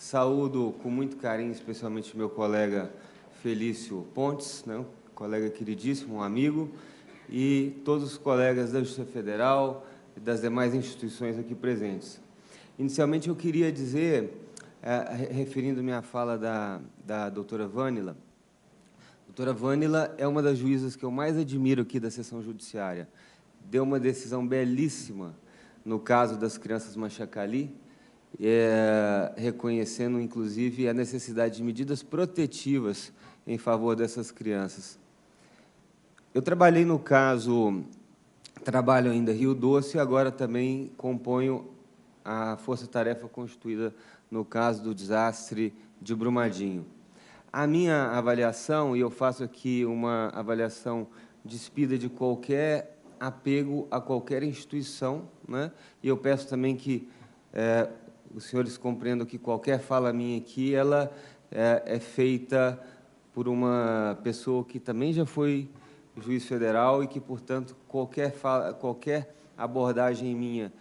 Saúdo com muito carinho, especialmente meu colega Felício Pontes, né, um colega queridíssimo, um amigo, e todos os colegas da Justiça Federal e das demais instituições aqui presentes. Inicialmente, eu queria dizer, referindo-me à fala da doutora Vânila, a doutora Vânila é uma das juízas que eu mais admiro aqui da Seção Judiciária. Deu uma decisão belíssima no caso das crianças Machacali, reconhecendo, inclusive, a necessidade de medidas protetivas em favor dessas crianças. Eu trabalhei no caso, trabalho ainda Rio Doce, e agora também componho a força-tarefa constituída no caso do desastre de Brumadinho. A minha avaliação, e eu faço aqui uma avaliação despida de qualquer apego a qualquer instituição, né? E eu peço também que os senhores compreendam que qualquer fala minha aqui, ela é feita por uma pessoa que também já foi juiz federal e que, portanto, qualquer abordagem minha,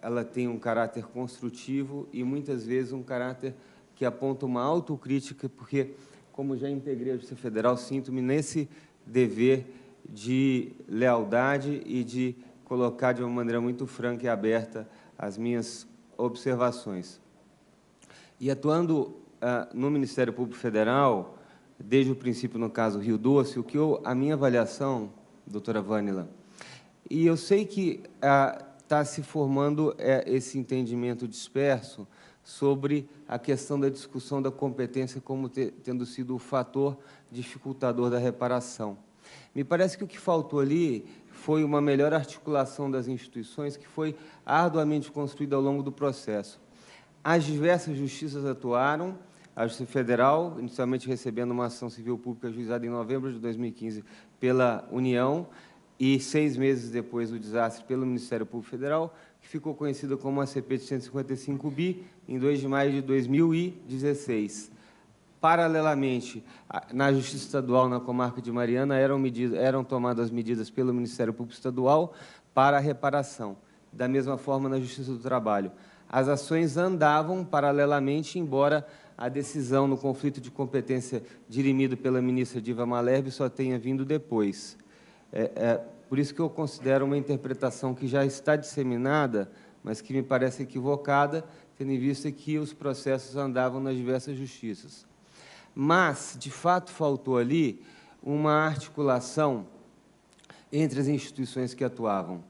ela tem um caráter construtivo e, muitas vezes, um caráter que aponta uma autocrítica, porque, como já integrei a Justiça Federal, sinto-me nesse dever de lealdade e de colocar de uma maneira muito franca e aberta as minhas observações. E atuando no Ministério Público Federal, desde o princípio, no caso Rio Doce, a minha avaliação, doutora Vânila, e eu sei que está se formando esse entendimento disperso sobre a questão da discussão da competência como tendo sido o fator dificultador da reparação. Me parece que o que faltou ali foi uma melhor articulação das instituições, que foi arduamente construída ao longo do processo. As diversas justiças atuaram, a Justiça Federal, inicialmente recebendo uma ação civil pública ajuizada em novembro de 2015 pela União, e 6 meses depois do desastre pelo Ministério Público Federal, que ficou conhecida como a CP de 155-bi, em 2 de maio de 2016. Paralelamente, na Justiça Estadual, na comarca de Mariana, eram tomadas medidas pelo Ministério Público Estadual para a reparação. Da mesma forma, na Justiça do Trabalho. As ações andavam paralelamente, embora a decisão no conflito de competência dirimido pela ministra Diva Malherbe só tenha vindo depois. Por isso que eu considero uma interpretação que já está disseminada, mas que me parece equivocada, tendo em vista que os processos andavam nas diversas justiças. Mas, de fato, faltou ali uma articulação entre as instituições que atuavam,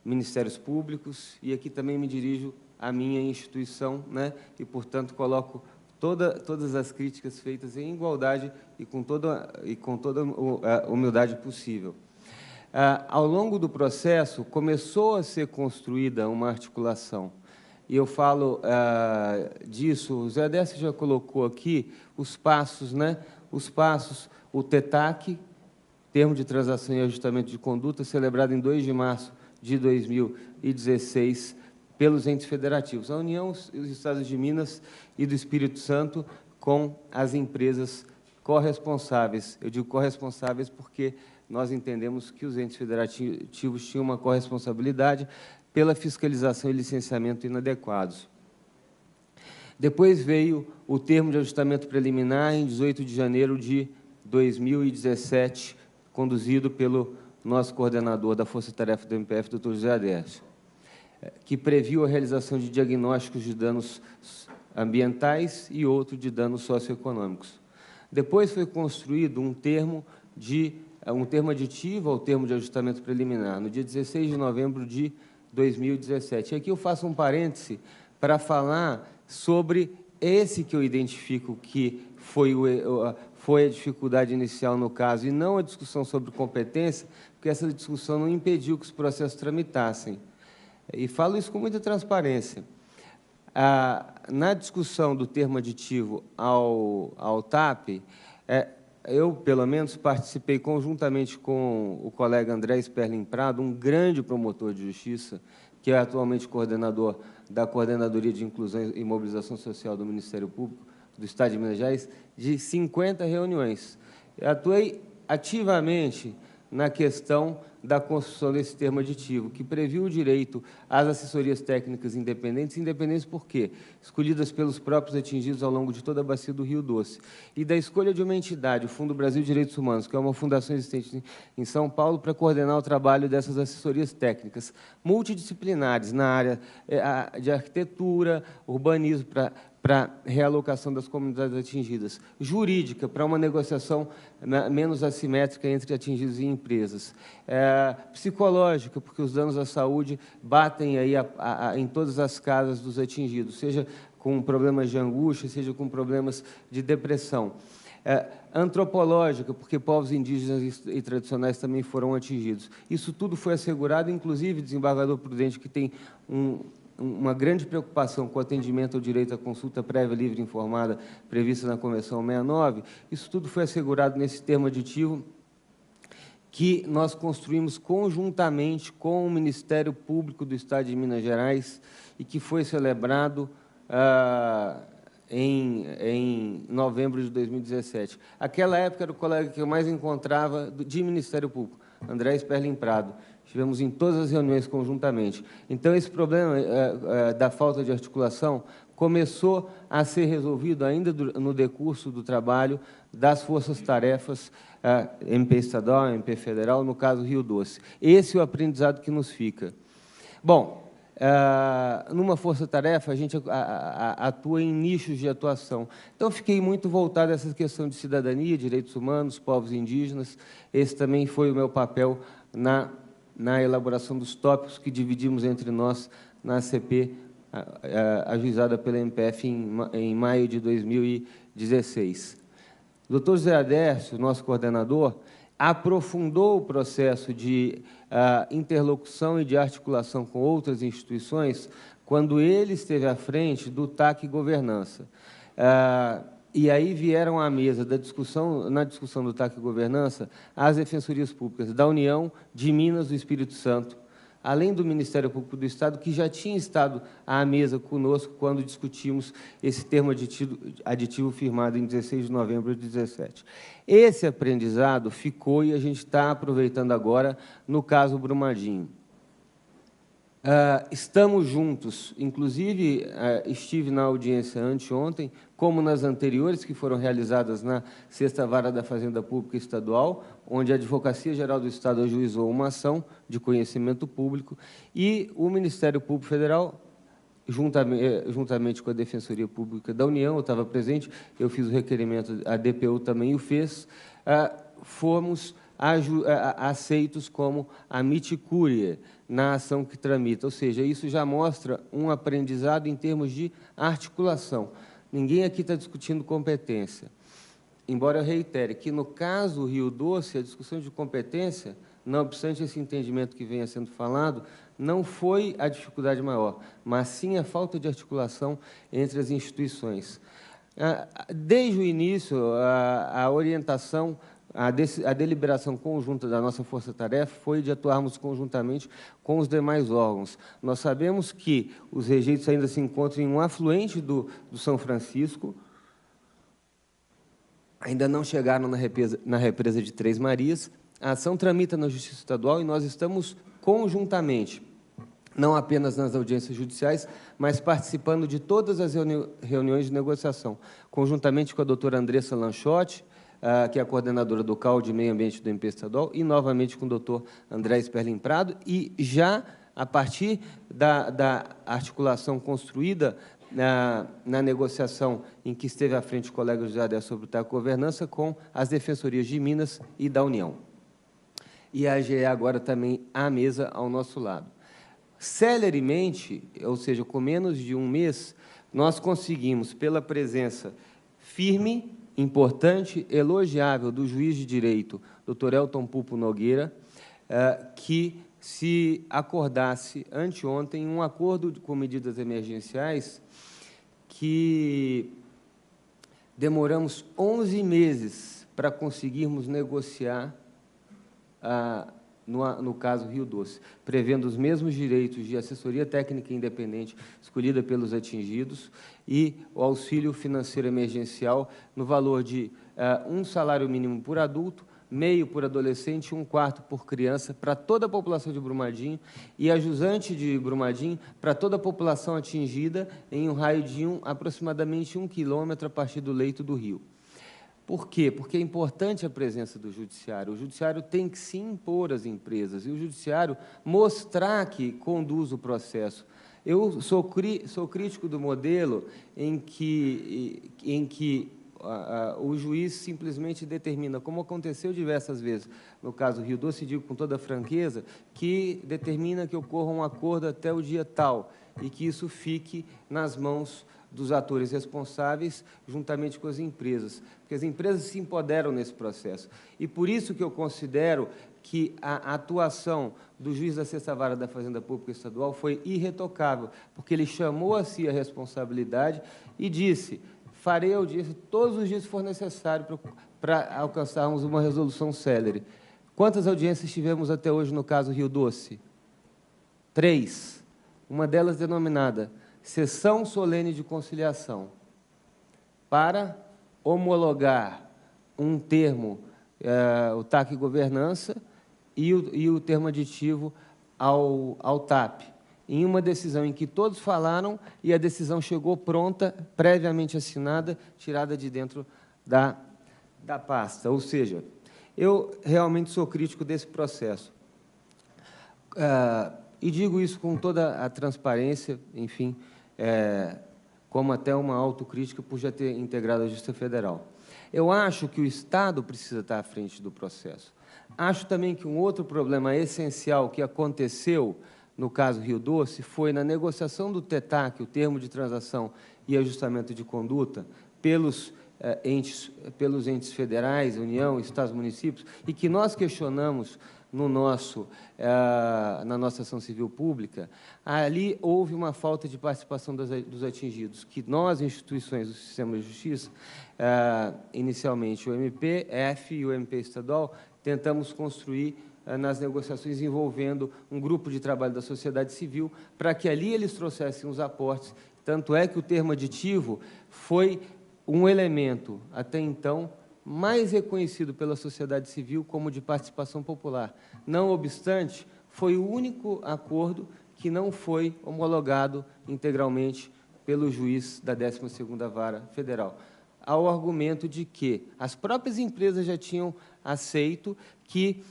ministérios públicos, e aqui também me dirijo à minha instituição, né? E, portanto, coloco todas as críticas feitas em igualdade e com toda a humildade possível. Ao longo do processo, começou a ser construída uma articulação. E eu falo disso, o Zé Décio já colocou aqui os passos, né? Os passos, o TETAC, Termo de Transação e Ajustamento de Conduta, celebrado em 2 de março de 2016, pelos entes federativos, a União, os Estados de Minas e do Espírito Santo, com as empresas corresponsáveis. Eu digo corresponsáveis porque nós entendemos que os entes federativos tinham uma corresponsabilidade pela fiscalização e licenciamento inadequados. Depois veio o termo de ajustamento preliminar, em 18 de janeiro de 2017, conduzido pelo nosso coordenador da Força Tarefa do MPF, doutor José Adércio, que previu a realização de diagnósticos de danos ambientais e outro de danos socioeconômicos. Depois foi construído um termo aditivo ao termo de ajustamento preliminar, no dia 16 de novembro de 2017. E aqui eu faço um parêntese para falar sobre esse que eu identifico que foi a dificuldade inicial no caso, e não a discussão sobre competência, porque essa discussão não impediu que os processos tramitassem. E falo isso com muita transparência. Na discussão do termo aditivo ao TAP, eu, pelo menos, participei conjuntamente com o colega André Sperling Prado, um grande promotor de justiça, que é atualmente coordenador da Coordenadoria de Inclusão e Mobilização Social do Ministério Público do Estado de Minas Gerais, de 50 reuniões. Eu atuei ativamente na questão da construção desse termo aditivo, que previu o direito às assessorias técnicas independentes por quê? Escolhidas pelos próprios atingidos ao longo de toda a bacia do Rio Doce, e da escolha de uma entidade, o Fundo Brasil de Direitos Humanos, que é uma fundação existente em São Paulo, para coordenar o trabalho dessas assessorias técnicas multidisciplinares na área de arquitetura, urbanismo, para realocação das comunidades atingidas, jurídica, para uma negociação menos assimétrica entre atingidos e empresas, psicológica, porque os danos à saúde batem aí em todas as casas dos atingidos, seja com problemas de angústia, seja com problemas de depressão. Antropológica, porque povos indígenas e tradicionais também foram atingidos. Isso tudo foi assegurado, inclusive, desembargador Prudente, que tem uma grande preocupação com o atendimento ao direito à consulta prévia, livre e informada, prevista na Convenção 69, isso tudo foi assegurado nesse termo aditivo que nós construímos conjuntamente com o Ministério Público do Estado de Minas Gerais e que foi celebrado em novembro de 2017. Aquela época era o colega que eu mais encontrava de Ministério Público, André Sperling Prado. Estivemos em todas as reuniões conjuntamente. Então, esse problema da falta de articulação começou a ser resolvido ainda no decurso do trabalho das forças-tarefas, MP estadual, MP federal, no caso Rio Doce. Esse é o aprendizado que nos fica. Bom, numa força-tarefa, a gente atua em nichos de atuação. Então, fiquei muito voltado a essa questão de cidadania, direitos humanos, povos indígenas. Esse também foi o meu papel na elaboração dos tópicos que dividimos entre nós na CP, ajuizada pela MPF em maio de 2016. O Dr. José Adércio, nosso coordenador, aprofundou o processo de interlocução e de articulação com outras instituições quando ele esteve à frente do TAC Governança. E aí vieram à mesa na discussão do TAC Governança as defensorias públicas da União, de Minas, do Espírito Santo, além do Ministério Público do Estado, que já tinha estado à mesa conosco quando discutimos esse termo aditivo firmado em 16 de novembro de 2017. Esse aprendizado ficou e a gente está aproveitando agora no caso Brumadinho. Estamos juntos, inclusive estive na audiência anteontem, como nas anteriores, que foram realizadas na 6ª Vara da Fazenda Pública Estadual, onde a Advocacia Geral do Estado ajuizou uma ação de conhecimento público, e o Ministério Público Federal, juntamente com a Defensoria Pública da União, eu estava presente, eu fiz o requerimento, a DPU também o fez, fomos aceitos como amici curiae na ação que tramita, ou seja, isso já mostra um aprendizado em termos de articulação. Ninguém aqui está discutindo competência, embora eu reitere que, no caso Rio Doce, a discussão de competência, não obstante esse entendimento que venha sendo falado, não foi a dificuldade maior, mas sim a falta de articulação entre as instituições. Desde o início, a orientação, a deliberação conjunta da nossa força-tarefa foi de atuarmos conjuntamente com os demais órgãos. Nós sabemos que os rejeitos ainda se encontram em um afluente do São Francisco, ainda não chegaram na represa de Três Marias. A ação tramita na Justiça Estadual e nós estamos conjuntamente, não apenas nas audiências judiciais, mas participando de todas as reuniões de negociação, conjuntamente com a doutora Andressa Lanchotti, que é a coordenadora do CAU de Meio Ambiente do MP Estadual, e novamente com o doutor André Sperling Prado, e já a partir da articulação construída na negociação em que esteve à frente o colega José Adércio sobre o TAC Governança, com as defensorias de Minas e da União. E a AGE agora também à mesa ao nosso lado. Celeremente, ou seja, com menos de um mês, nós conseguimos, pela presença firme, importante, elogiável do juiz de direito, Dr. Elton Pupo Nogueira, que se acordasse anteontem um acordo com medidas emergenciais que demoramos 11 meses para conseguirmos negociar no caso Rio Doce, prevendo os mesmos direitos de assessoria técnica independente escolhida pelos atingidos e o auxílio financeiro emergencial no valor de um salário mínimo por adulto, meio por adolescente e 1/4 por criança para toda a população de Brumadinho e a jusante de Brumadinho para toda a população atingida em um raio de aproximadamente 1 quilômetro a partir do leito do rio. Por quê? Porque é importante a presença do Judiciário. O Judiciário tem que se impor às empresas e o Judiciário mostrar que conduz o processo. Eu sou crítico do modelo em que o juiz simplesmente determina, como aconteceu diversas vezes, no caso Rio Doce, digo com toda franqueza, que determina que ocorra um acordo até o dia tal e que isso fique nas mãos dos atores responsáveis, juntamente com as empresas, porque as empresas se empoderam nesse processo. E por isso que eu considero que a atuação do juiz da Sexta Vara da Fazenda Pública Estadual foi irretocável, porque ele chamou a si a responsabilidade e disse: farei audiência todos os dias que for necessário para alcançarmos uma resolução célere. Quantas audiências tivemos até hoje no caso Rio Doce? 3. Uma delas denominada Sessão Solene de Conciliação, para homologar um termo, o TAC Governança, e o termo aditivo ao TAP, em uma decisão em que todos falaram e a decisão chegou pronta, previamente assinada, tirada de dentro da pasta. Ou seja, eu realmente sou crítico desse processo. E digo isso com toda a transparência, enfim, como até uma autocrítica por já ter integrado a Justiça Federal. Eu acho que o Estado precisa estar à frente do processo. Acho também que um outro problema essencial que aconteceu no caso Rio Doce foi na negociação do TETAC, o termo de transação e ajustamento de conduta, pelos entes federais, União, Estados, municípios, e que nós questionamos na nossa ação civil pública. Ali houve uma falta de participação dos atingidos, que nós, instituições do sistema de justiça, inicialmente o MPF e o MP estadual, tentamos construir nas negociações envolvendo um grupo de trabalho da sociedade civil, para que ali eles trouxessem os aportes. Tanto é que o termo aditivo foi um elemento, até então, mais reconhecido pela sociedade civil como de participação popular. Não obstante, foi o único acordo que não foi homologado integralmente pelo juiz da 12ª Vara Federal, ao argumento de que as próprias empresas já tinham aceito que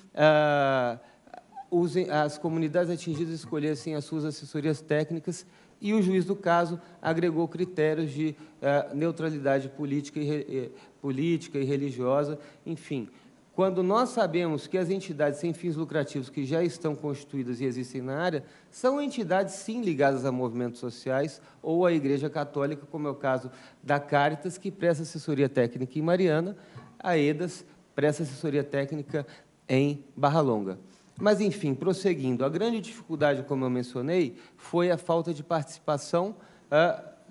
as comunidades atingidas escolhessem as suas assessorias técnicas e o juiz do caso agregou critérios de neutralidade política e religiosa, enfim. Quando nós sabemos que as entidades sem fins lucrativos que já estão constituídas e existem na área são entidades, sim, ligadas a movimentos sociais ou à Igreja Católica, como é o caso da Caritas, que presta assessoria técnica em Mariana, a EDAS presta assessoria técnica em Barra Longa. Mas, enfim, prosseguindo, a grande dificuldade, como eu mencionei, foi a falta de participação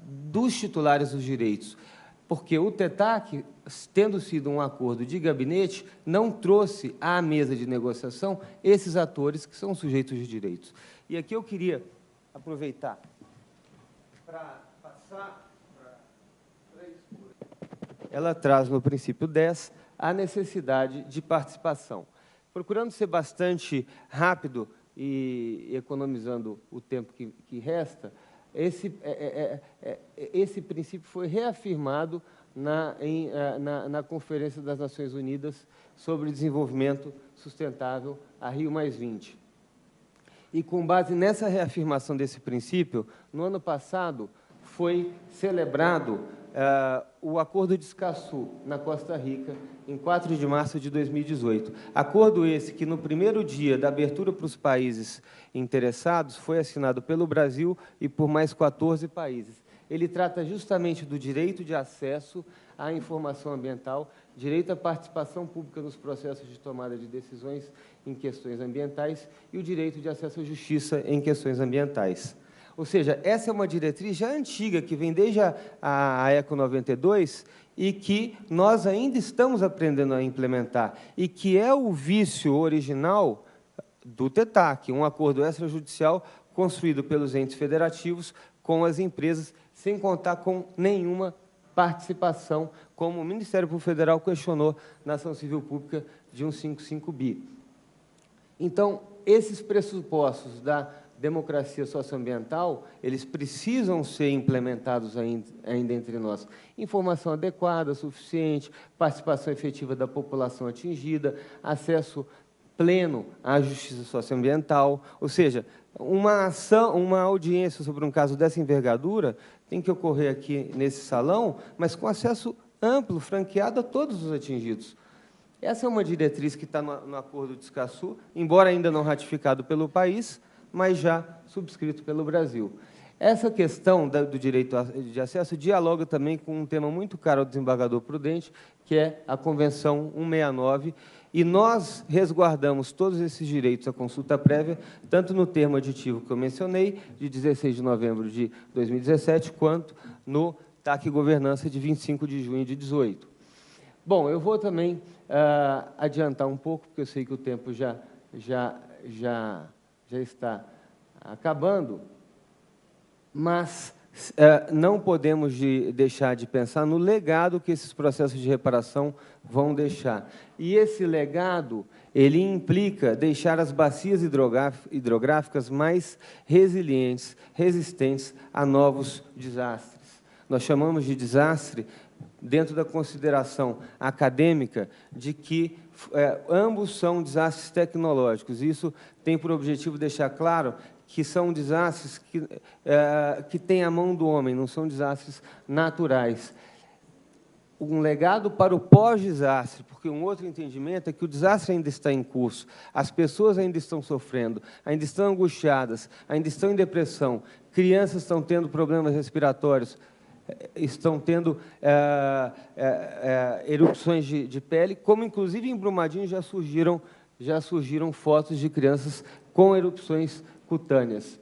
dos titulares dos direitos, porque o TETAC, tendo sido um acordo de gabinete, não trouxe à mesa de negociação esses atores que são sujeitos de direitos. E aqui eu queria aproveitar para passar para isso. Ela traz, no princípio 10, a necessidade de participação. Procurando ser bastante rápido e economizando o tempo que resta, esse princípio foi reafirmado na Conferência das Nações Unidas sobre Desenvolvimento Sustentável, a Rio+20. E, com base nessa reafirmação desse princípio, no ano passado foi celebrado o Acordo de Escazú, na Costa Rica, em 4 de março de 2018. Acordo esse que, no primeiro dia da abertura para os países interessados, foi assinado pelo Brasil e por mais 14 países. Ele trata justamente do direito de acesso à informação ambiental, direito à participação pública nos processos de tomada de decisões em questões ambientais e o direito de acesso à justiça em questões ambientais. Ou seja, essa é uma diretriz já antiga, que vem desde a ECO 92 e que nós ainda estamos aprendendo a implementar, e que é o vício original do TETAC, um acordo extrajudicial construído pelos entes federativos com as empresas, sem contar com nenhuma participação, como o Ministério Público Federal questionou na ação civil pública de 155 bi. Então, esses pressupostos da democracia socioambiental, eles precisam ser implementados ainda entre nós. Informação adequada, suficiente, participação efetiva da população atingida, acesso pleno à justiça socioambiental, ou seja, uma audiência sobre um caso dessa envergadura tem que ocorrer aqui nesse salão, mas com acesso amplo, franqueado a todos os atingidos. Essa é uma diretriz que está no Acordo de Escazú, embora ainda não ratificado pelo país, mas já subscrito pelo Brasil. Essa questão do direito de acesso dialoga também com um tema muito caro ao desembargador Prudente, que é a Convenção 169, e nós resguardamos todos esses direitos à consulta prévia, tanto no termo aditivo que eu mencionei, de 16 de novembro de 2017, quanto no TAC Governança de 25 de junho de 2018. Bom, eu vou também adiantar um pouco, porque eu sei que o tempo já está acabando, mas não podemos deixar de pensar no legado que esses processos de reparação vão deixar. E esse legado, ele implica deixar as bacias hidrográficas mais resilientes, resistentes a novos desastres. Nós chamamos de desastre, dentro da consideração acadêmica, de que ambos são desastres tecnológicos. Isso tem por objetivo deixar claro que são desastres que têm a mão do homem, não são desastres naturais. Um legado para o pós-desastre, porque um outro entendimento é que o desastre ainda está em curso, as pessoas ainda estão sofrendo, ainda estão angustiadas, ainda estão em depressão, crianças estão tendo problemas respiratórios, estão tendo erupções de pele, como, inclusive, em Brumadinho já surgiram fotos de crianças com erupções cutâneas.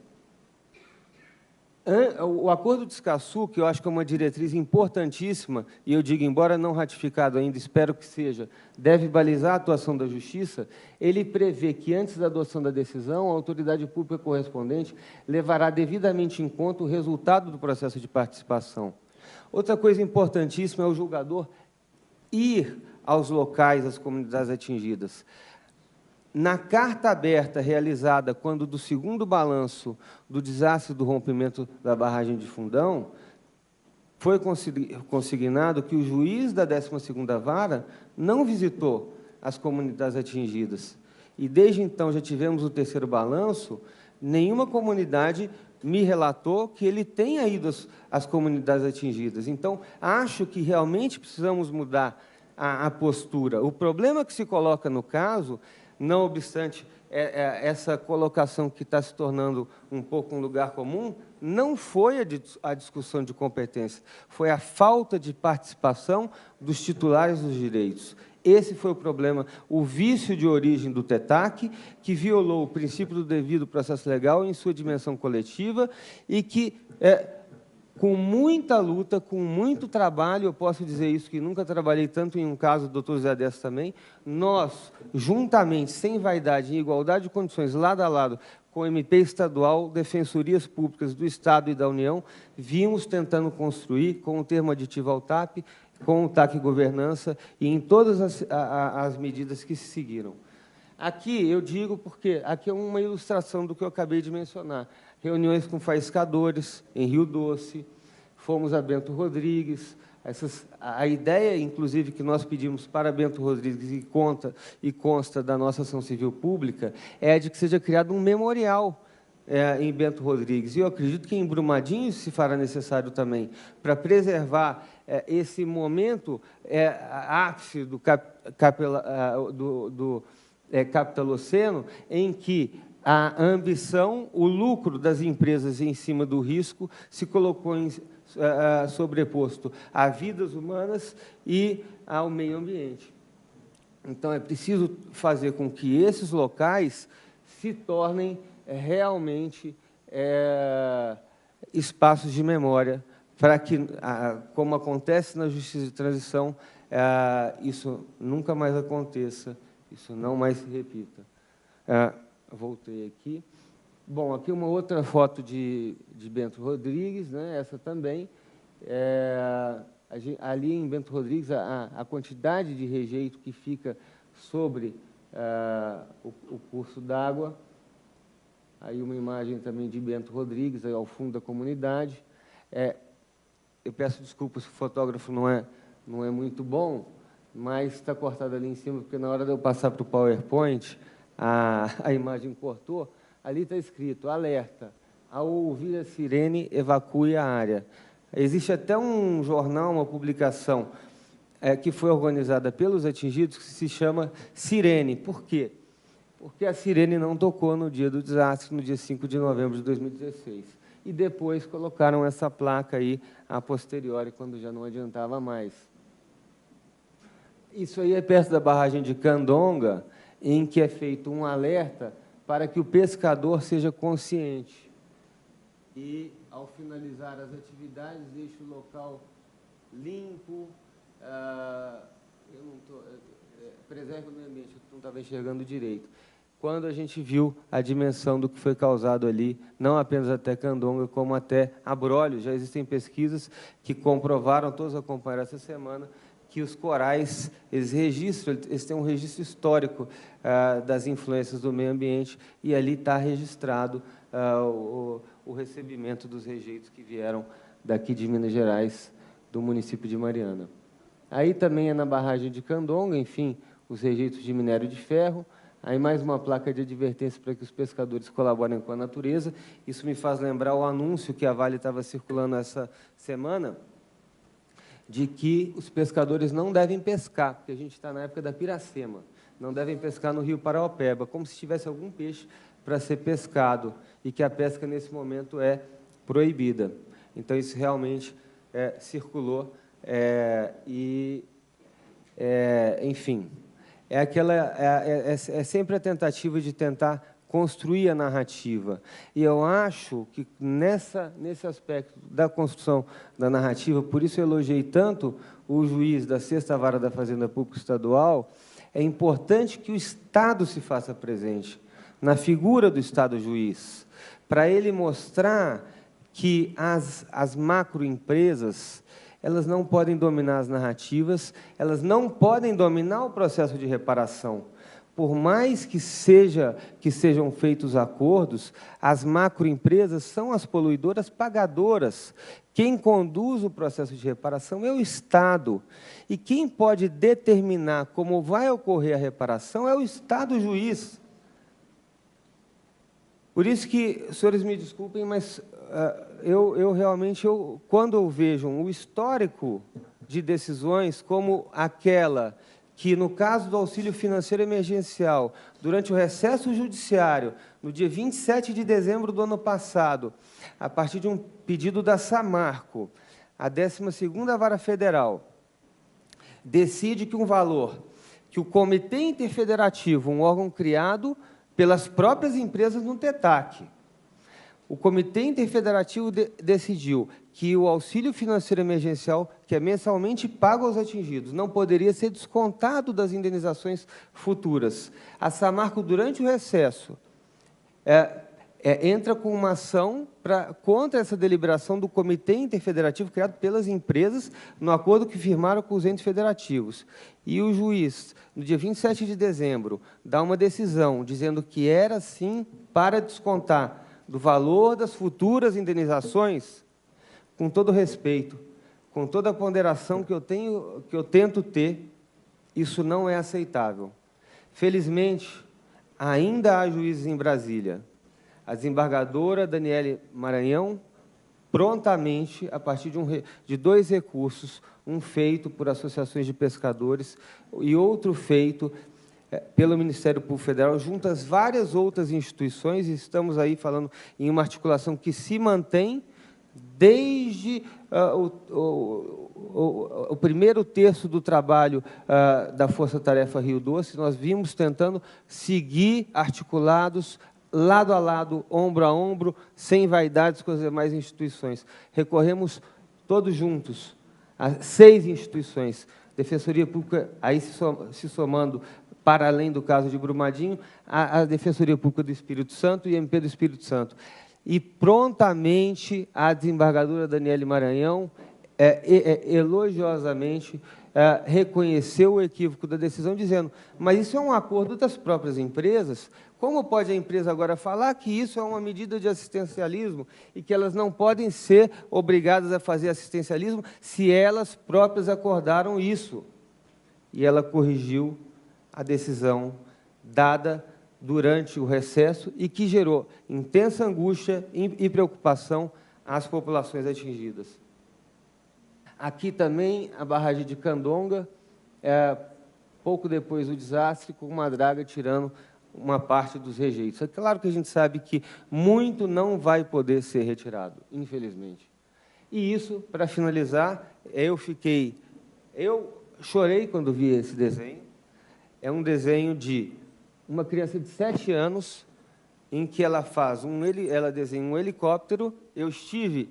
O Acordo de Escazú, que eu acho que é uma diretriz importantíssima, e eu digo, embora não ratificado ainda, espero que seja, deve balizar a atuação da Justiça, ele prevê que, antes da adoção da decisão, a autoridade pública correspondente levará devidamente em conta o resultado do processo de participação. Outra coisa importantíssima é o julgador ir aos locais, às comunidades atingidas. Na carta aberta realizada quando do segundo balanço do desastre do rompimento da barragem de Fundão, foi consignado que o juiz da 12ª Vara não visitou as comunidades atingidas. E, desde então, já tivemos o terceiro balanço, nenhuma comunidade me relatou que ele tenha ido às comunidades atingidas. Então, acho que realmente precisamos mudar a postura. O problema que se coloca no caso, não obstante essa colocação que está se tornando um pouco um lugar comum, não foi a discussão de competência, foi a falta de participação dos titulares dos direitos. Esse foi o problema, o vício de origem do TETAC, que violou o princípio do devido processo legal em sua dimensão coletiva e que, com muita luta, com muito trabalho, eu posso dizer isso, que nunca trabalhei tanto em um caso, do Dr. Zé Adesso também, nós, juntamente, sem vaidade, em igualdade de condições, lado a lado, com o MP estadual, defensorias públicas do Estado e da União, vimos tentando construir, com o termo aditivo ao TAP, com o TAC Governança e em todas as medidas que se seguiram. Aqui eu digo porque aqui é uma ilustração do que eu acabei de mencionar. Reuniões com faiscadores em Rio Doce, fomos a Bento Rodrigues. A ideia, inclusive, que nós pedimos para Bento Rodrigues e consta da nossa ação civil pública, é de que seja criado um memorial em Bento Rodrigues. E eu acredito que em Brumadinho se fará necessário também, para preservar esse momento ápice do capitaloceno, em que a ambição, o lucro das empresas em cima do risco se colocou sobreposto a vidas humanas e ao meio ambiente. Então, é preciso fazer com que esses locais se tornem realmente espaços de memória, para que, como acontece na Justiça de Transição, isso nunca mais aconteça, isso não mais se repita. Voltei aqui. Bom, aqui uma outra foto de Bento Rodrigues, né? Essa também. ali em Bento Rodrigues, a quantidade de rejeito que fica sobre o curso d'água. Aí uma imagem também de Bento Rodrigues, aí ao fundo da comunidade. Eu peço desculpas se o fotógrafo não é muito bom, mas está cortado ali em cima, porque na hora de eu passar para o PowerPoint, a imagem cortou. Ali está escrito, alerta, ao ouvir a sirene, evacue a área. Existe até um jornal, uma publicação, que foi organizada pelos atingidos, que se chama Sirene. Por quê? Porque a sirene não tocou no dia do desastre, no dia 5 de novembro de 2016. E depois colocaram essa placa aí, a posteriori, quando já não adiantava mais. Isso aí é perto da barragem de Candonga, em que é feito um alerta para que o pescador seja consciente. E, ao finalizar as atividades, deixe o local limpo, preserve o meio ambiente, eu não estava enxergando direito. Quando a gente viu a dimensão do que foi causado ali, não apenas até Candonga, como até Abrolhos, já existem pesquisas que comprovaram, todos acompanharam essa semana, que os corais, eles têm um registro histórico das influências do meio ambiente, e ali está registrado o recebimento dos rejeitos que vieram daqui de Minas Gerais, do município de Mariana. Aí também é na barragem de Candonga, enfim, os rejeitos de minério de ferro. Aí mais uma placa de advertência para que os pescadores colaborem com a natureza. Isso me faz lembrar o anúncio que a Vale estava circulando essa semana, de que os pescadores não devem pescar, porque a gente está na época da Piracema, não devem pescar no rio Paraopeba, como se tivesse algum peixe para ser pescado, e que a pesca, nesse momento, é proibida. Então, isso realmente circulou, enfim, é sempre a tentativa de tentar construir a narrativa. E eu acho que, nesse aspecto da construção da narrativa, por isso eu elogiei tanto o juiz da 6ª Vara da Fazenda Pública Estadual, é importante que o Estado se faça presente, na figura do Estado-juiz, para ele mostrar que as macroempresas, elas não podem dominar as narrativas, elas não podem dominar o processo de reparação. Por mais que sejam feitos acordos, as macroempresas são as poluidoras pagadoras. Quem conduz o processo de reparação é o Estado. E quem pode determinar como vai ocorrer a reparação é o Estado-juiz. Por isso que, senhores me desculpem, mas realmente, quando eu vejo o histórico de decisões como aquela que, no caso do auxílio financeiro emergencial, durante o recesso judiciário, no dia 27 de dezembro do ano passado, a partir de um pedido da Samarco, a 12ª Vara Federal decide que um valor que o Comitê Interfederativo, um órgão criado pelas próprias empresas no TETAC, o Comitê Interfederativo decidiu que o auxílio financeiro emergencial, que é mensalmente pago aos atingidos, não poderia ser descontado das indenizações futuras. A Samarco, durante o recesso, entra com uma ação contra essa deliberação do Comitê Interfederativo criado pelas empresas no acordo que firmaram com os entes federativos. E o juiz, no dia 27 de dezembro, dá uma decisão dizendo que era, sim, para descontar do valor das futuras indenizações, com todo respeito, com toda a ponderação que eu tento ter, isso não é aceitável. Felizmente, ainda há juízes em Brasília. A desembargadora Daniele Maranhão, prontamente, a partir de 2 recursos, um feito por associações de pescadores e outro feito pelo Ministério Público Federal, junto às várias outras instituições, e estamos aí falando em uma articulação que se mantém desde o primeiro terço do trabalho da Força Tarefa Rio Doce. Nós vimos tentando seguir articulados, lado a lado, ombro a ombro, sem vaidades com as demais instituições. Recorremos todos juntos a 6 instituições, Defensoria Pública, aí se somando, para além do caso de Brumadinho, a Defensoria Pública do Espírito Santo e MP do Espírito Santo. E, prontamente, a desembargadora Daniele Maranhão elogiosamente reconheceu o equívoco da decisão, dizendo, mas isso é um acordo das próprias empresas, como pode a empresa agora falar que isso é uma medida de assistencialismo e que elas não podem ser obrigadas a fazer assistencialismo se elas próprias acordaram isso? E ela corrigiu a decisão dada durante o recesso e que gerou intensa angústia e preocupação às populações atingidas. Aqui também a barragem de Candonga, pouco depois do desastre, com uma draga tirando uma parte dos rejeitos. É claro que a gente sabe que muito não vai poder ser retirado, infelizmente. E isso, para finalizar, eu chorei quando vi esse desenho. É um desenho de uma criança de 7 anos, em que ela desenha um helicóptero. Eu estive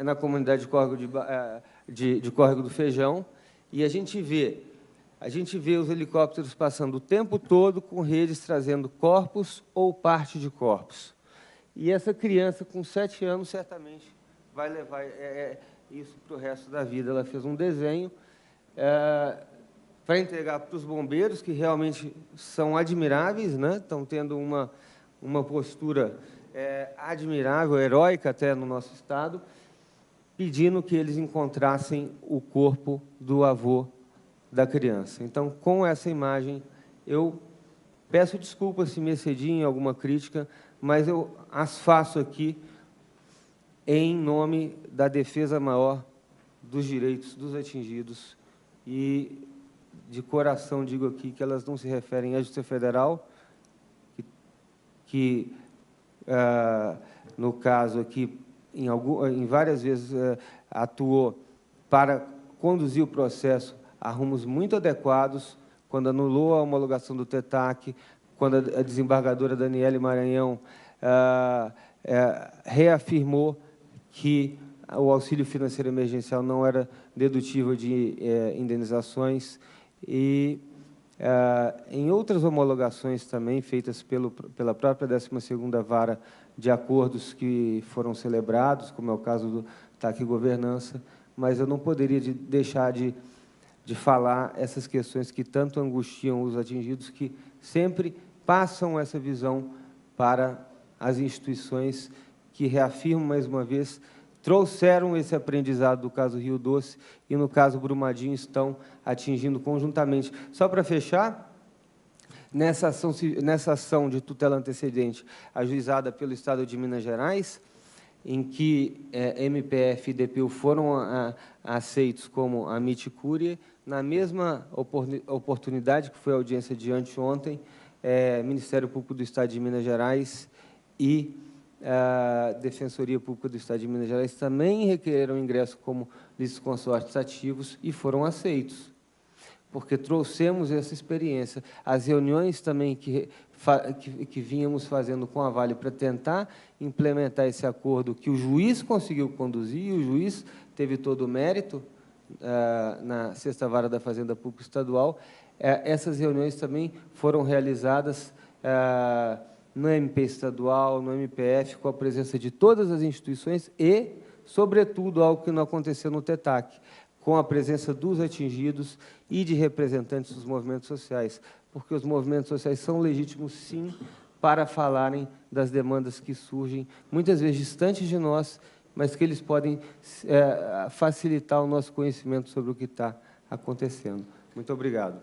na comunidade de Córrego do Feijão, e a gente vê os helicópteros passando o tempo todo com redes trazendo corpos ou parte de corpos. E essa criança, com 7 anos, certamente vai levar isso para o resto da vida. Ela fez um desenho para entregar para os bombeiros, que realmente são admiráveis, né? Estão tendo uma postura admirável, heróica até no nosso estado, pedindo que eles encontrassem o corpo do avô da criança. Então, com essa imagem, eu peço desculpas se me excedi em alguma crítica, mas eu as faço aqui em nome da defesa maior dos direitos dos atingidos e, de coração, digo aqui que elas não se referem à Justiça Federal, que no caso aqui, em várias vezes, atuou para conduzir o processo a rumos muito adequados, quando anulou a homologação do TETAC, quando a desembargadora Daniele Maranhão reafirmou que o auxílio financeiro emergencial não era dedutível de indenizações, e em outras homologações também feitas pela própria 12ª Vara de Acordos que foram celebrados, como é o caso do TAC Governança, mas eu não poderia deixar de falar essas questões que tanto angustiam os atingidos, que sempre passam essa visão para as instituições que reafirmam, mais uma vez, trouxeram esse aprendizado do caso Rio Doce e, no caso Brumadinho, estão atingindo conjuntamente. Só para fechar, nessa ação de tutela antecedente ajuizada pelo Estado de Minas Gerais, em que MPF e DPU foram aceitos como amici curiae, na mesma oportunidade, que foi a audiência de anteontem, Ministério Público do Estado de Minas Gerais e a Defensoria Pública do Estado de Minas Gerais também requereram ingresso como litisconsortes ativos e foram aceitos, porque trouxemos essa experiência. As reuniões também que vínhamos fazendo com a Vale para tentar implementar esse acordo, que o juiz conseguiu conduzir, e o juiz teve todo o mérito na 6ª Vara da Fazenda Pública Estadual, essas reuniões também foram realizadas no MP estadual, no MPF, com a presença de todas as instituições e, sobretudo, algo que não aconteceu no TETAC, com a presença dos atingidos e de representantes dos movimentos sociais, porque os movimentos sociais são legítimos, sim, para falarem das demandas que surgem, muitas vezes distantes de nós, mas que eles podem facilitar o nosso conhecimento sobre o que está acontecendo. Muito obrigado.